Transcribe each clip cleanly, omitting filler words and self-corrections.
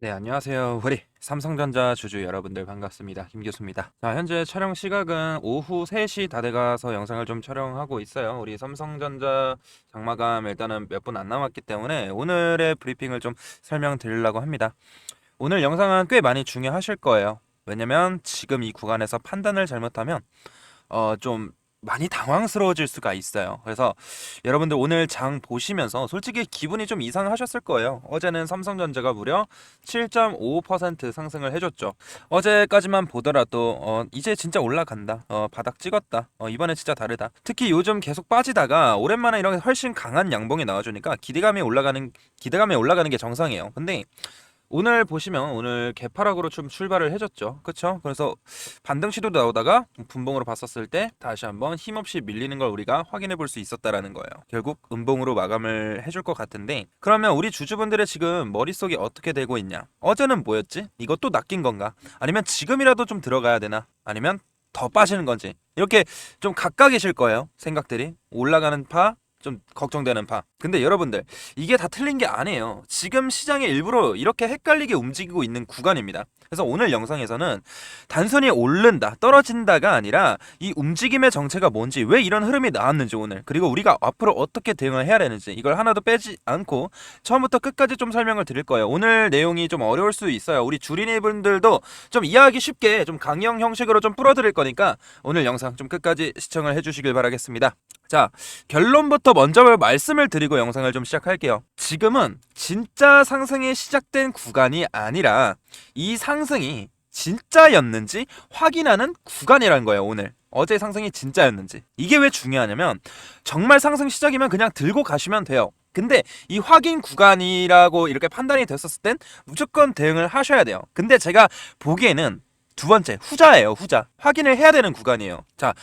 네, 안녕하세요. 우리 삼성전자 주주 여러분들 반갑습니다. 김 교수입니다. 자, 현재 촬영 시각은 오후 3시 다 돼가서 영상을 좀 촬영하고 있어요. 우리 삼성전자 장마감 일단은 몇 분 안 남았기 때문에 오늘의 브리핑을 좀 설명드리려고 합니다. 오늘 영상은 꽤 많이 중요하실 거예요. 왜냐면 지금 이 구간에서 판단을 잘못하면 좀 많이 당황스러워질 수가 있어요. 그래서 여러분들 오늘 장 보시면서 솔직히 기분이 좀 이상하셨을 거예요. 어제는 삼성전자가 무려 7.55% 상승을 해줬죠. 어제까지만 보더라도 이제 진짜 올라간다. 바닥 찍었다. 이번에 진짜 다르다. 특히 요즘 계속 빠지다가 오랜만에 이런 훨씬 강한 양봉이 나와주니까 기대감이 올라가는 게 정상이에요. 근데 오늘 보시면 오늘 개파락으로 좀 출발을 해줬죠. 그쵸? 그래서 반등 시도 나오다가 분봉으로 봤었을 때 다시 한번 힘없이 밀리는 걸 우리가 확인해 볼 수 있었다라는 거예요. 결국 음봉으로 마감을 해줄 것 같은데, 그러면 우리 주주분들의 지금 머릿속이 어떻게 되고 있냐? 어제는 뭐였지? 이것도 낚인 건가? 아니면 지금이라도 좀 들어가야 되나? 아니면 더 빠지는 건지? 이렇게 좀 각각이실 거예요. 생각들이. 올라가는 파, 좀 걱정되는 파. 근데 여러분들, 이게 다 틀린 게 아니에요. 지금 시장이 일부러 이렇게 헷갈리게 움직이고 있는 구간입니다. 그래서 오늘 영상에서는 단순히 오른다, 떨어진다가 아니라 이 움직임의 정체가 뭔지, 왜 이런 흐름이 나왔는지 오늘, 그리고 우리가 앞으로 어떻게 대응을 해야 되는지, 이걸 하나도 빼지 않고 처음부터 끝까지 좀 설명을 드릴 거예요. 오늘 내용이 좀 어려울 수 있어요. 우리 주린이분들도 좀 이해하기 쉽게 좀 강의 형식으로 좀 풀어드릴 거니까 오늘 영상 좀 끝까지 시청을 해주시길 바라겠습니다. 자, 결론부터 먼저 말씀을 드리고 영상을 좀 시작할게요. 지금은 진짜 상승이 시작된 구간이 아니라 이 상승이 진짜였는지 확인하는 구간이라는 거예요. 오늘 어제 상승이 진짜였는지. 이게 왜 중요하냐면, 정말 상승 시작이면 그냥 들고 가시면 돼요. 근데 이 확인 구간이라고 이렇게 판단이 됐었을 땐 무조건 대응을 하셔야 돼요. 근데 제가 보기에는 두 번째, 후자예요. 후자. 확인을 해야 되는 구간이에요. 자,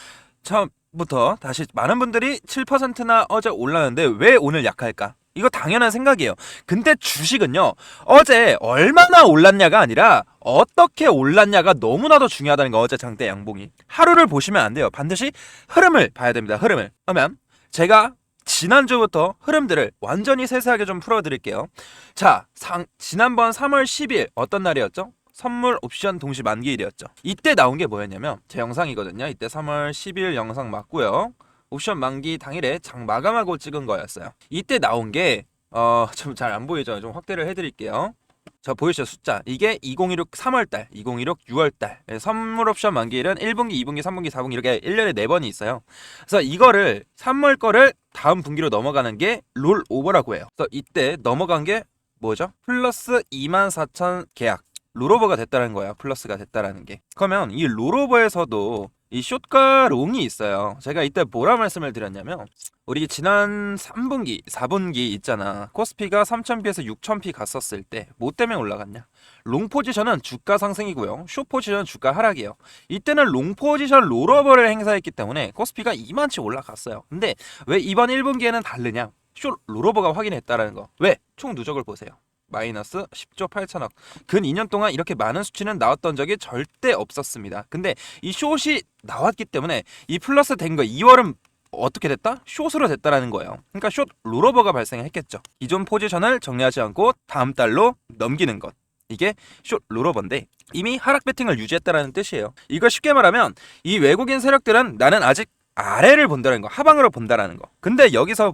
처음부터 다시, 많은 분들이 7%나 어제 올랐는데 왜 오늘 약할까? 이거 당연한 생각이에요. 근데 주식은요, 어제 얼마나 올랐냐가 아니라 어떻게 올랐냐가 너무나도 중요하다는 거. 어제 장대 양봉이 하루를 보시면 안 돼요. 반드시 흐름을 봐야 됩니다. 흐름을. 그러면 제가 지난주부터 흐름들을 완전히 세세하게 좀 풀어드릴게요. 자, 지난번 3월 10일 어떤 날이었죠? 선물 옵션 동시 만기일이었죠. 이때 나온 게 뭐였냐면, 제 영상이거든요. 이때 3월 10일 영상 맞고요. 옵션 만기 당일에 장 마감하고 찍은 거였어요. 이때 나온 게 좀 잘 안 보이죠? 좀 확대를 해드릴게요. 자, 보이시죠? 숫자. 이게 2016 3월달, 2016 6월달. 선물 옵션 만기일은 1분기, 2분기, 3분기, 4분기 이렇게 1년에 4번이 있어요. 그래서 이거를 3월 거를 다음 분기로 넘어가는 게 롤 오버라고 해요. 그래서 이때 넘어간 게 뭐죠? 플러스 24,000 계약. 롤오버가 됐다는 거예요. 플러스가 됐다라는 게. 그러면 이 롤오버에서도 이 숏과 롱이 있어요. 제가 이때 뭐라 말씀을 드렸냐면, 우리 지난 3분기, 4분기 있잖아. 코스피가 3,000피에서 6,000피 갔었을 때 뭐 때문에 올라갔냐? 롱 포지션은 주가 상승이고요. 숏 포지션은 주가 하락이에요. 이때는 롱 포지션 롤오버를 행사했기 때문에 코스피가 이만치 올라갔어요. 근데 왜 이번 1분기에는 다르냐? 숏 롤오버가 확인했다라는 거. 왜? 총 누적을 보세요. 마이너스 10조 8천억. 근 2년 동안 이렇게 많은 수치는 나왔던 적이 절대 없었습니다. 근데 이 숏이 나왔기 때문에 이 플러스 된 거, 2월은 어떻게 됐다? 숏으로 됐다라는 거예요. 그러니까 숏 롤오버가 발생했겠죠. 기존 포지션을 정리하지 않고 다음 달로 넘기는 것. 이게 숏 롤오버인데, 이미 하락 배팅을 유지했다라는 뜻이에요. 이걸 쉽게 말하면, 이 외국인 세력들은 나는 아직 아래를 본다는 거, 하방으로 본다라는 거. 근데 여기서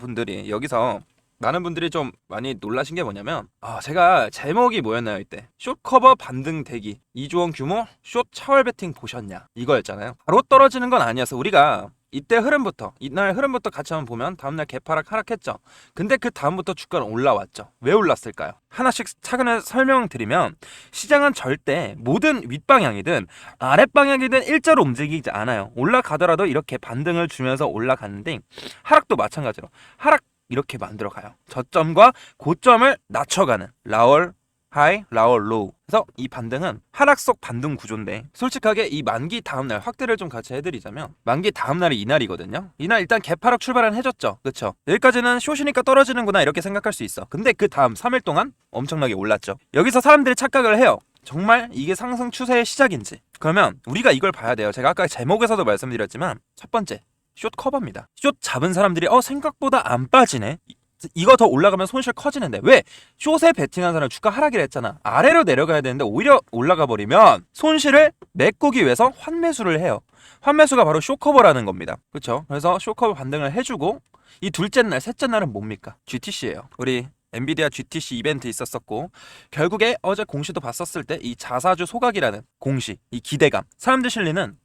많은 분들이 좀 많이 놀라신 게 뭐냐면, 제가 제목이 뭐였나요? 이때 숏 커버 반등 대기 2조원 규모 숏 차월 배팅 보셨냐, 이거였잖아요. 바로 떨어지는 건 아니어서 우리가 이때 흐름부터, 이날 흐름부터 같이 한번 보면 다음날 개파락 하락했죠. 근데 그 다음부터 주가는 올라왔죠. 왜 올랐을까요? 하나씩 차근히 설명드리면, 시장은 절대 모든 윗방향이든 아랫방향이든 일자로 움직이지 않아요. 올라가더라도 이렇게 반등을 주면서 올라가는데, 하락도 마찬가지로 하락 이렇게 만들어 가요. 저점과 고점을 낮춰가는 라월 하이, 라월 로우. 그래서 이 반등은 하락 속 반등 구조인데, 솔직하게 이 만기 다음날 확대를 좀 같이 해드리자면, 만기 다음날이 이날이거든요. 이날 일단 개파락 출발은 해줬죠. 그쵸? 여기까지는 숏이니까 떨어지는구나 이렇게 생각할 수 있어. 근데 그 다음 3일 동안 엄청나게 올랐죠. 여기서 사람들이 착각을 해요. 정말 이게 상승 추세의 시작인지. 그러면 우리가 이걸 봐야 돼요. 제가 아까 제목에서도 말씀드렸지만, 첫 번째 숏 커버입니다. 숏 잡은 사람들이 생각보다 안 빠지네, 이거 더 올라가면 손실 커지는데 왜? 숏에 베팅한 사람 주가 하락이라 했잖아. 아래로 내려가야 되는데 오히려 올라가 버리면 손실을 메꾸기 위해서 환매수를 해요. 환매수가 바로 숏커버라는 겁니다. 그렇죠? 그래서 숏커버 반등을 해주고 이 둘째 날, 셋째 날은 뭡니까? GTC예요. 우리 엔비디아 GTC 이벤트 있었었고 결국에 어제 공시도 봤었을 때 이 자사주 소각이라는 공시, 이 기대감, 사람들 심리는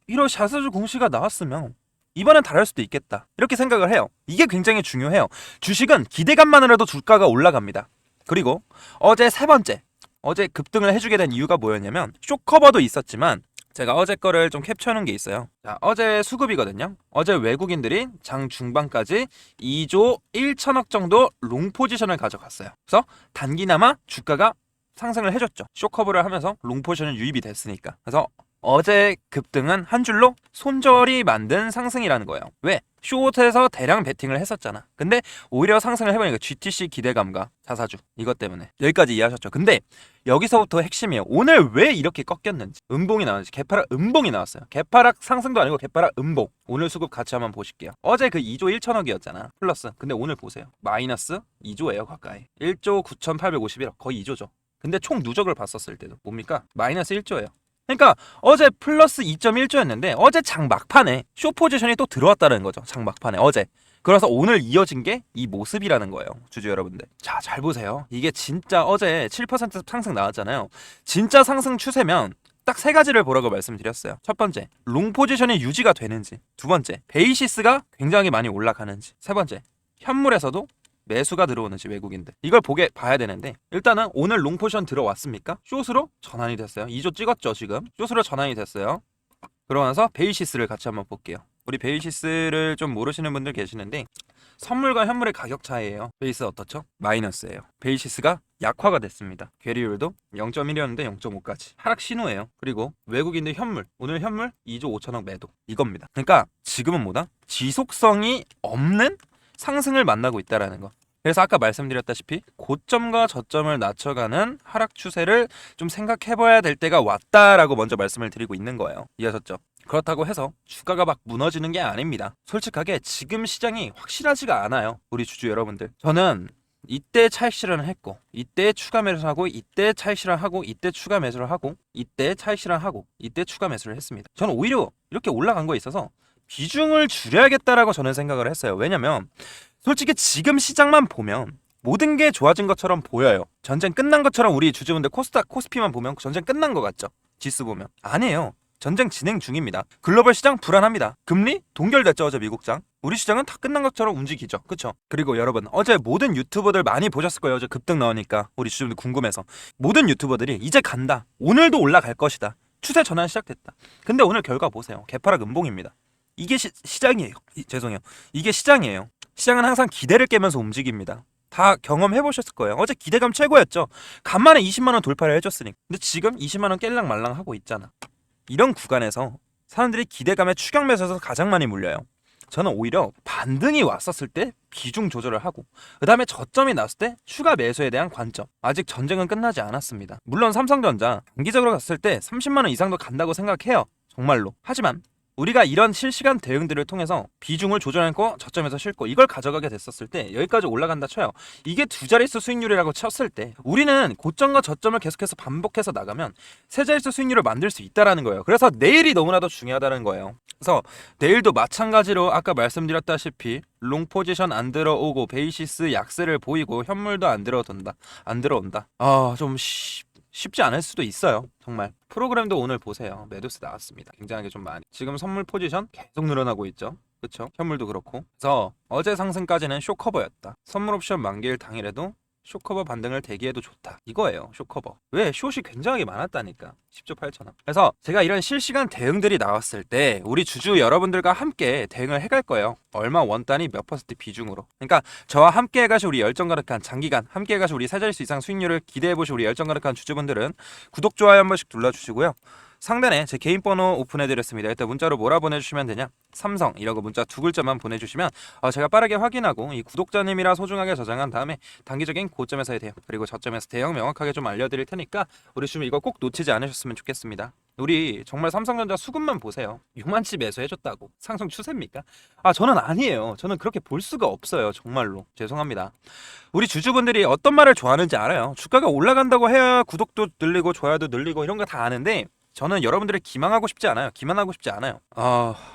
이런 자사주 공시가 나왔으면 이번엔 다를 수도 있겠다 이렇게 생각을 해요. 이게 굉장히 중요해요. 주식은 기대감만으로도 주가가 올라갑니다. 그리고 어제 세 번째, 어제 급등을 해주게 된 이유가 뭐였냐면 숏커버도 있었지만 제가 어제 거를 좀 캡처하는 게 있어요. 자, 어제 수급이거든요. 어제 외국인들이 장 중반까지 2조 1천억 정도 롱 포지션을 가져갔어요. 그래서 단기나마 주가가 상승을 해줬죠. 숏커버를 하면서 롱 포지션은 유입이 됐으니까. 그래서 어제 급등은 한 줄로 손절이 만든 상승이라는 거예요. 왜? 숏에서 대량 베팅을 했었잖아. 근데 오히려 상승을 해보니까 GTC 기대감과 자사주 이것 때문에 여기까지 이해하셨죠? 근데 여기서부터 핵심이에요. 오늘 왜 이렇게 꺾였는지, 음봉이 나왔는지. 개파락 음봉이 나왔어요. 개파락 상승도 아니고 개파락 음봉. 오늘 수급 같이 한번 보실게요. 어제 그 2조 1천억이었잖아 플러스. 근데 오늘 보세요. 마이너스 2조예요. 가까이 1조 9,851억 거의 2조죠. 근데 총 누적을 봤었을 때도 뭡니까? 마이너스 1조예요. 그러니까 어제 플러스 2.1조였는데 어제 장 막판에 숏 포지션이 또 들어왔다는 거죠. 장 막판에 어제. 그래서 오늘 이어진 게 이 모습이라는 거예요. 주주 여러분들. 자, 잘 보세요. 이게 진짜 어제 7% 상승 나왔잖아요. 진짜 상승 추세면 딱 세 가지를 보라고 말씀드렸어요. 첫 번째, 롱 포지션이 유지가 되는지. 두 번째, 베이시스가 굉장히 많이 올라가는지. 세 번째, 현물에서도 매수가 들어오는지 외국인들 이걸 봐야 되는데 일단은 오늘 롱 포지션 들어왔습니까? 숏으로 전환이 됐어요. 2조 찍었죠 지금. 숏으로 전환이 됐어요. 그러면서 베이시스를 같이 한번 볼게요. 우리 베이시스를 좀 모르시는 분들 계시는데 선물과 현물의 가격 차이예요. 베이스 어떻죠? 마이너스예요. 베이시스가 약화가 됐습니다. 괴리율도 0.1이었는데 0.5까지 하락 신호예요. 그리고 외국인들 현물, 오늘 현물 2조 5천억 매도 이겁니다. 그러니까 지금은 뭐다? 지속성이 없는 상승을 만나고 있다라는 거. 그래서 아까 말씀드렸다시피 고점과 저점을 낮춰가는 하락 추세를 좀 생각해봐야 될 때가 왔다라고 먼저 말씀을 드리고 있는 거예요. 이해하셨죠? 그렇다고 해서 주가가 막 무너지는 게 아닙니다. 솔직하게 지금 시장이 확실하지가 않아요. 우리 주주 여러분들. 저는 이때 차익 실현을 했고 이때 추가 매수를 하고 이때 차익 실현을 하고 이때 추가 매수를 하고 이때 차익 실현을 하고 이때 추가 매수를 했습니다. 저는 오히려 이렇게 올라간 거에 있어서 비중을 줄여야겠다라고 저는 생각을 했어요. 왜냐면 솔직히 지금 시장만 보면 모든 게 좋아진 것처럼 보여요. 전쟁 끝난 것처럼 우리 주주분들 코스닥, 코스피만 보면 전쟁 끝난 것 같죠? 지수 보면. 아니에요. 전쟁 진행 중입니다. 글로벌 시장 불안합니다. 금리 동결됐죠 어제 미국장. 우리 시장은 다 끝난 것처럼 움직이죠. 그쵸? 그리고 여러분 어제 모든 유튜버들 많이 보셨을 거예요. 어제 급등 나오니까 우리 주주분들 궁금해서. 모든 유튜버들이 이제 간다. 오늘도 올라갈 것이다. 추세 전환 시작됐다. 근데 오늘 결과 보세요. 개파락 음봉입니다. 이게 시장이에요. 죄송해요. 이게 시장이에요. 시장은 항상 기대를 깨면서 움직입니다. 다 경험해 보셨을 거예요. 어제 기대감 최고였죠. 간만에 20만 원 돌파를 해줬으니까. 근데 지금 20만 원 깰랑 말랑 하고 있잖아. 이런 구간에서 사람들이 기대감에 추격 매수해서 가장 많이 물려요. 저는 오히려 반등이 왔었을 때 비중 조절을 하고 그 다음에 저점이 났을 때 추가 매수에 대한 관점. 아직 전쟁은 끝나지 않았습니다. 물론 삼성전자 단기적으로 갔을 때 30만 원 이상도 간다고 생각해요. 정말로. 하지만 우리가 이런 실시간 대응들을 통해서 비중을 조절하고 저점에서 싣고 이걸 가져가게 됐었을 때 여기까지 올라간다 쳐요. 이게 두 자릿수 수익률이라고 쳤을 때 우리는 고점과 저점을 계속해서 반복해서 나가면 세 자릿수 수익률을 만들 수 있다라는 거예요. 그래서 내일이 너무나도 중요하다는 거예요. 그래서 내일도 마찬가지로 아까 말씀드렸다시피 롱 포지션 안 들어오고 베이시스 약세를 보이고 현물도 안 들어온다. 좀 쉽지 않을 수도 있어요. 정말 프로그램도 오늘 보세요. 매도세 나왔습니다. 굉장하게 좀 많이. 지금 선물 포지션 계속 늘어나고 있죠. 그쵸? 현물도 그렇고. 그래서 어제 상승까지는 숏커버였다. 선물 옵션 만기일 당일에도 숏커버 반등을 대기해도 좋다. 이거예요. 숏커버. 왜? 숏이 굉장히 많았다니까. 10조 8천억. 그래서 제가 이런 실시간 대응들이 나왔을 때 우리 주주 여러분들과 함께 대응을 해갈 거예요. 얼마 원단위 몇 퍼센트 비중으로. 그러니까 저와 함께 해가시 우리 열정 가득한 장기간 함께 해가시 우리 세 자릿수 이상 수익률을 기대해보시 우리 열정 가득한 주주분들은 구독, 좋아요 한 번씩 눌러주시고요. 상단에 제 개인 번호 오픈해드렸습니다. 일단 문자로 뭐라 보내주시면 되냐? 삼성 이라고 문자 두 글자만 보내주시면 제가 빠르게 확인하고 이 구독자님이라 소중하게 저장한 다음에 단기적인 고점에서의 대응 그리고 저점에서 대응 명확하게 좀 알려드릴 테니까 우리 좀 이거 꼭 놓치지 않으셨으면 좋겠습니다. 우리 정말 삼성전자 수급만 보세요. 6만치 매수해줬다고 상승 추세입니까? 저는 아니에요. 저는 그렇게 볼 수가 없어요. 정말로 죄송합니다. 우리 주주분들이 어떤 말을 좋아하는지 알아요. 주가가 올라간다고 해야 구독도 늘리고 좋아요도 늘리고 이런 거 다 아는데, 저는 여러분들을 기망하고 싶지 않아요. 기만하고 싶지 않아요.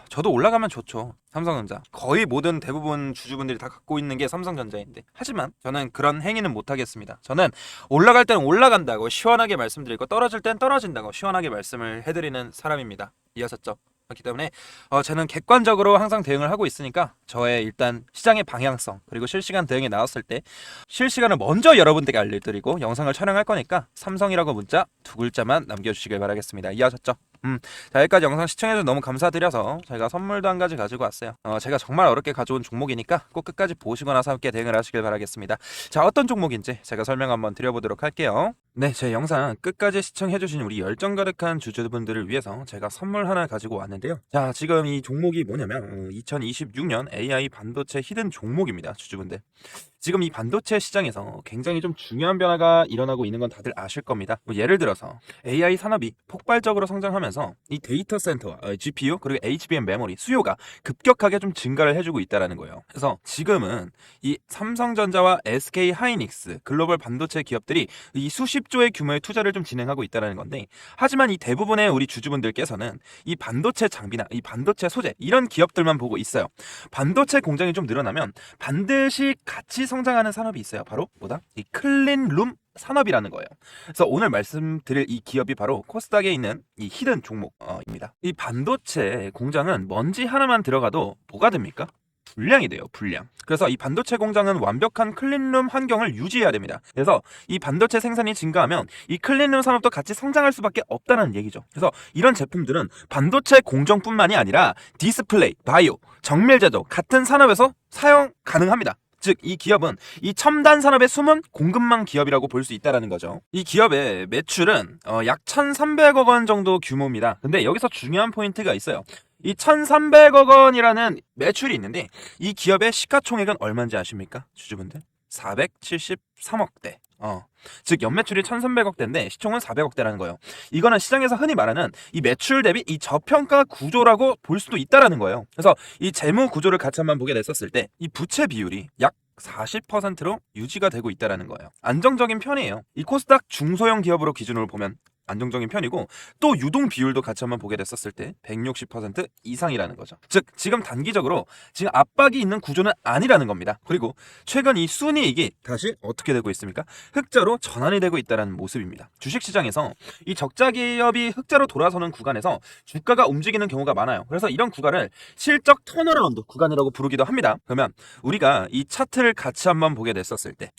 저도 올라가면 좋죠. 삼성전자 거의 모든 대부분 주주분들이 다 갖고 있는 게 삼성전자인데, 하지만 저는 그런 행위는 못 하겠습니다. 저는 올라갈 때는 올라간다고 시원하게 말씀드리고, 떨어질 땐 떨어진다고 시원하게 말씀을 해드리는 사람입니다. 이해하셨죠? 그렇기 때문에 저는 객관적으로 항상 대응을 하고 있으니까, 저의 일단 시장의 방향성 그리고 실시간 대응이 나왔을 때 실시간을 먼저 여러분들에게 알려드리고 영상을 촬영할 거니까 삼성이라고 문자 2글자만 남겨주시길 바라겠습니다. 이해하셨죠? 자, 여기까지 영상 시청해주셔서 너무 감사드려서 저희가 선물도 한 가지 가지고 왔어요. 제가 정말 어렵게 가져온 종목이니까 꼭 끝까지 보시고 나서 함께 대응을 하시길 바라겠습니다. 자, 어떤 종목인지 제가 설명 한번 드려보도록 할게요. 네, 제 영상 끝까지 시청해주신 우리 열정 가득한 주주분들을 위해서 제가 선물 하나 가지고 왔는데요. 자, 지금 이 종목이 뭐냐면 2026년 AI 반도체 히든 종목입니다. 주주분들, 지금 이 반도체 시장에서 굉장히 좀 중요한 변화가 일어나고 있는 건 다들 아실 겁니다. 예를 들어서 AI 산업이 폭발적으로 성장하면서 이 데이터 센터와 GPU 그리고 HBM 메모리 수요가 급격하게 좀 증가를 해주고 있다는 거예요. 그래서 지금은 이 삼성전자와 SK 하이닉스 글로벌 반도체 기업들이 이 수십조의 규모의 투자를 좀 진행하고 있다는 건데, 하지만 이 대부분의 우리 주주분들께서는 이 반도체 장비나 이 반도체 소재 이런 기업들만 보고 있어요. 반도체 공장이 좀 늘어나면 반드시 같이 성장하는 산업이 있어요. 바로 뭐다? 이 클린룸 산업이라는 거예요. 그래서 오늘 말씀드릴 이 기업이 바로 코스닥에 있는 이 히든 종목입니다. 이 반도체 공장은 먼지 하나만 들어가도 뭐가 됩니까? 불량이 돼요. 불량. 그래서 이 반도체 공장은 완벽한 클린룸 환경을 유지해야 됩니다. 그래서 이 반도체 생산이 증가하면 이 클린룸 산업도 같이 성장할 수밖에 없다는 얘기죠. 그래서 이런 제품들은 반도체 공정뿐만이 아니라 디스플레이, 바이오, 정밀 제조 같은 산업에서 사용 가능합니다. 즉, 이 기업은 이 첨단 산업의 숨은 공급망 기업이라고 볼 수 있다는 거죠. 이 기업의 매출은 약 1,300억 원 정도 규모입니다. 근데 여기서 중요한 포인트가 있어요. 이 1,300억 원이라는 매출이 있는데, 이 기업의 시가총액은 얼마인지 아십니까? 주주분들? 473억대. 즉 연매출이 1,300억대인데 시총은 400억대라는 거예요. 이거는 시장에서 흔히 말하는 이 매출 대비 이 저평가 구조라고 볼 수도 있다라는 거예요. 그래서 이 재무 구조를 같이 한번 보게 됐었을 때 이 부채 비율이 약 40%로 유지가 되고 있다라는 거예요. 안정적인 편이에요. 이 코스닥 중소형 기업으로 기준으로 보면 안정적인 편이고, 또 유동 비율도 같이 한번 보게 됐었을 때 160% 이상이라는 거죠. 즉 지금 단기적으로 지금 압박이 있는 구조는 아니라는 겁니다. 그리고 최근 이 순이익이 다시 어떻게 되고 있습니까? 흑자로 전환이 되고 있다는 모습입니다. 주식시장에서 이 적자 기업이 흑자로 돌아서는 구간에서 주가가 움직이는 경우가 많아요. 그래서 이런 구간을 실적 턴어라운드 구간이라고 부르기도 합니다. 그러면 우리가 이 차트를 같이 한번 보게 됐었을 때,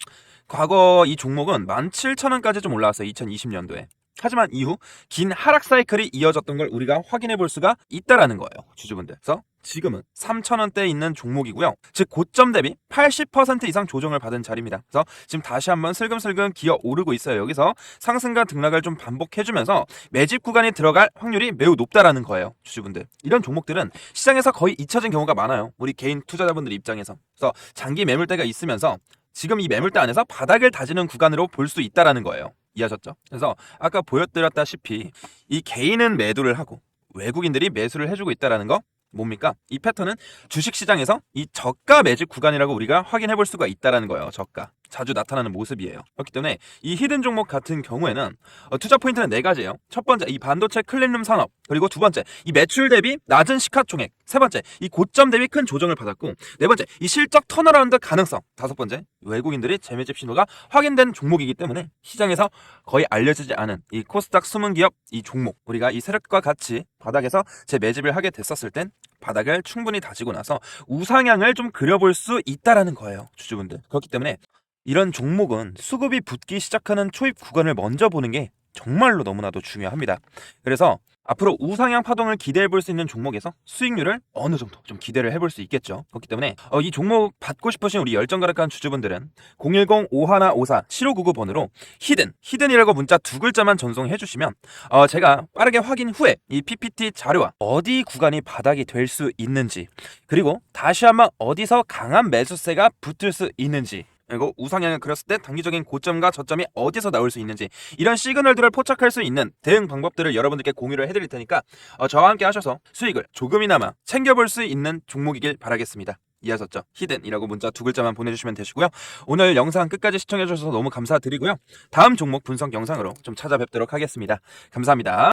과거 이 종목은 17,000원까지 좀 올라왔어요. 2020년도에. 하지만 이후 긴 하락 사이클이 이어졌던 걸 우리가 확인해 볼 수가 있다라는 거예요. 주주분들. 그래서 지금은 3,000원대에 있는 종목이고요. 즉 고점 대비 80% 이상 조정을 받은 자리입니다. 그래서 지금 다시 한번 슬금슬금 기어 오르고 있어요. 여기서 상승과 등락을 좀 반복해주면서 매집 구간에 들어갈 확률이 매우 높다라는 거예요. 주주분들. 이런 종목들은 시장에서 거의 잊혀진 경우가 많아요. 우리 개인 투자자분들 입장에서. 그래서 장기 매물대가 있으면서 지금 이 매물대 안에서 바닥을 다지는 구간으로 볼 수 있다라는 거예요. 이해하셨죠? 그래서 아까 보여드렸다시피 이 개인은 매도를 하고 외국인들이 매수를 해주고 있다라는 거 뭡니까? 이 패턴은 주식시장에서 이 저가 매집 구간이라고 우리가 확인해 볼 수가 있다라는 거예요. 저가. 자주 나타나는 모습이에요. 그렇기 때문에 이 히든 종목 같은 경우에는 투자 포인트는 4가지예요. 첫 번째, 이 반도체 클린룸 산업. 그리고 두 번째, 이 매출 대비 낮은 시가총액. 세 번째, 이 고점 대비 큰 조정을 받았고, 네 번째, 이 실적 턴어라운드 가능성. 다섯 번째, 외국인들이 재매집 신호가 확인된 종목이기 때문에 시장에서 거의 알려지지 않은 이 코스닥 숨은 기업 이 종목, 우리가 이 세력과 같이 바닥에서 재매집을 하게 됐었을 땐 바닥을 충분히 다지고 나서 우상향을 좀 그려볼 수 있다라는 거예요. 주주분들. 그렇기 때문에 이런 종목은 수급이 붙기 시작하는 초입 구간을 먼저 보는 게 정말로 너무나도 중요합니다. 그래서 앞으로 우상향 파동을 기대해 볼 수 있는 종목에서 수익률을 어느 정도 좀 기대를 해볼 수 있겠죠. 그렇기 때문에 이 종목 받고 싶으신 우리 열정 가득한 주주분들은 010-5154-7599번으로 히든이라고 문자 2글자만 전송해 주시면 제가 빠르게 확인 후에 이 PPT 자료와 어디 구간이 바닥이 될 수 있는지, 그리고 다시 한번 어디서 강한 매수세가 붙을 수 있는지 그리고 우상향을 그렸을 때 단기적인 고점과 저점이 어디서 나올 수 있는지 이런 시그널들을 포착할 수 있는 대응 방법들을 여러분들께 공유를 해드릴 테니까 저와 함께 하셔서 수익을 조금이나마 챙겨볼 수 있는 종목이길 바라겠습니다. 이해하셨죠? 히든이라고 문자 2글자만 보내주시면 되시고요. 오늘 영상 끝까지 시청해주셔서 너무 감사드리고요. 다음 종목 분석 영상으로 좀 찾아뵙도록 하겠습니다. 감사합니다.